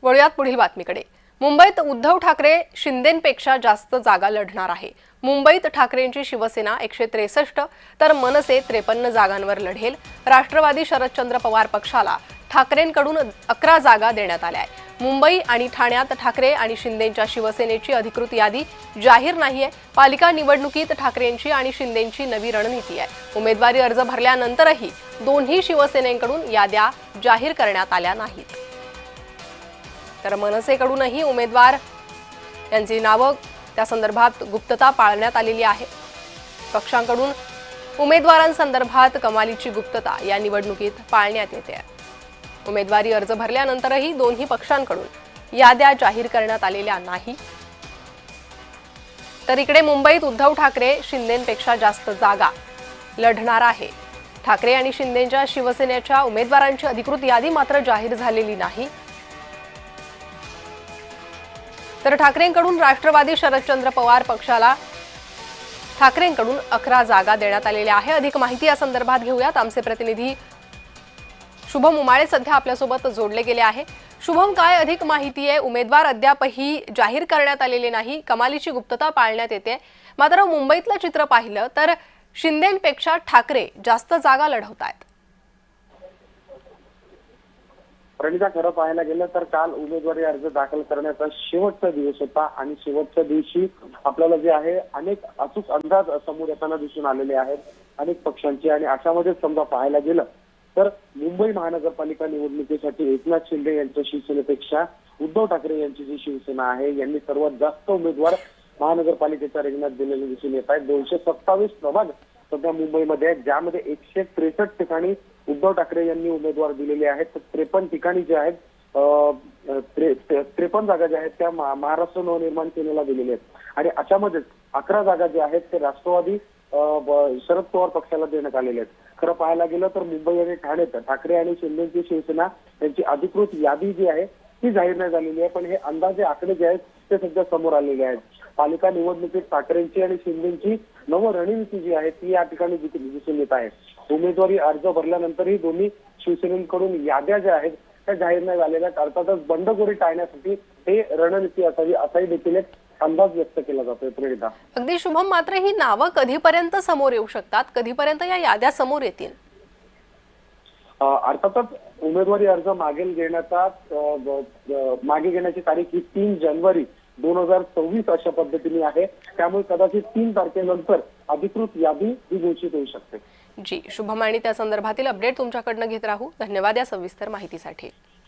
वळूयात पुढील बातमीकडे। मुंबईत उद्धव ठाकरे शिंदेंपेक्षा जास्त जागा लढणार आहे। मुंबईत ठाकरेंची शिवसेना 163 तर मनसे 53 जागांवर लढेल। राष्ट्रवादी शरदचंद्र पवार पक्षाला ठाकरेंकडून 11 जागा देण्यात आल्या आहेत। मुंबई आणि ठाण्यात ठाकरे आणि शिंदेंच्या शिवसेनेची अधिकृत यादी जाहीर नाहीये। पालिका निवडणुकीत ठाकरेंची आणि शिंदेंची नवी रणनीती आहे। उमेदवारी अर्ज भरल्यानंतरही दोन्ही शिवसेनेकडून याद्या जाहीर करण्यात आल्या नाहीत। तर मनसेकडूनही उमेदवार यांची नावं त्या संदर्भात गुप्तता पाळण्यात आलेली आहे। पक्षांकडून उमेदवारांसंदर्भात कमालीची गुप्तता या निवडणुकीत पाळण्यात येते। उमेदवारी अर्ज भरल्यानंतरही दोन्ही पक्षांकडून याद्या जाहीर करण्यात आलेल्या नाही। तर इकडे मुंबईत उद्धव ठाकरे शिंदेंपेक्षा जास्त जागा लढणार आहे। ठाकरे आणि शिंदेंच्या शिवसेनेच्या उमेदवारांची अधिकृत यादी मात्र जाहीर झालेली नाही। तर ठाकरेंकडून राष्ट्रवादी शरदचंद्र पवार पक्षाला ठाकरेंकडून 11 जागा देण्यात आलेल्या आहे। अधिक माहिती या संदर्भात घेऊयात। आमचे प्रतिनिधी शुभम उमाळे सध्या आपल्यासोबत जोडले गेले आहे। शुभम, काय अधिक माहिती आहे? उमेदवार अद्यापही जाहीर करण्यात आलेले नाही, कमालीची गुप्तता पाळण्यात येते। मात्र मुंबईतलं चित्र पाहिलं तर शिंदेंपेक्षा ठाकरे जास्त जागा लढवतायत। प्रणिता, खरं पाहायला गेलं तर काल उमेदवारी अर्ज दाखल करण्याचा शेवटचा दिवस होता आणि शेवटच्या दिवशी आपल्याला जे आहे अनेक अचूक अंदाज समोर येताना दिसून आलेले आहेत अनेक पक्षांचे। आणि अशामध्ये समजा पाहायला गेलं तर मुंबई महानगरपालिका निवडणुकीसाठी एकनाथ शिंदे यांच्या शिवसेनेपेक्षा उद्धव ठाकरे यांची जी शिवसेना आहे यांनी सर्वात जास्त उमेदवार महानगरपालिकेच्या रिंगणात दिलेले दिसून येत आहेत। 227 प्रभाग सध्या मुंबईमध्ये आहेत, ज्यामध्ये 163 ठिकाणी उद्धव ठाकरे यांनी उमेदवार दिलेले आहेत। तर 53 ठिकाणी जे आहेत 53 जागा ज्या आहेत त्या महाराष्ट्र नवनिर्माण सेनेला दिलेल्या आहेत। आणि अशामध्येच 11 जागा ज्या आहेत ते राष्ट्रवादी शरद पवार पक्षाला देण्यात आलेल्या आहेत। खरं पाहायला गेलं तर मुंबई आणि ठाण्यात ठाकरे आणि शिंदेची शिवसेना यांची अधिकृत यादी जी आहे ती जाहीर नाही झालेली आहे, पण हे अंदाजे आकडे जे आहेत ते सध्या समोर आलेले आहेत। पालिका निवडणुकीत ठाकरेंची आणि शिंदेची नव रणनीती जी आहे ती या ठिकाणी दिसून येत आहे। उमेदवारी अर्ज भरल्यानंतरही दोन्ही शिवसेनेकडून याद्या ज्या आहेत त्या जाहीर नाही झालेल्या आहेत। अर्थातच बंडखोरी टाळण्यासाठी हे रणनीती असावी असाही देखील एक अंदाज व्यक्त केला जातोय। प्रणिता, अगदी शुभम, मात्र ही नावं कधीपर्यंत समोर येऊ शकतात? कधीपर्यंत या याद्या समोर येतील? अर्थातच उमेदवारी अर्ज मागे घेण्याची तारीख ही 3 जानेवारी 2024 अशा पद्धतीने आहे। त्यामुळे कदाचित 3 तारखेनंतर अधिकृत यादी ही घोषित होऊ शकते। जी शुभम, आणि त्या संदर्भातील अपडेट तुमच्याकडनं घेत राहू। धन्यवाद या सविस्तर माहितीसाठी।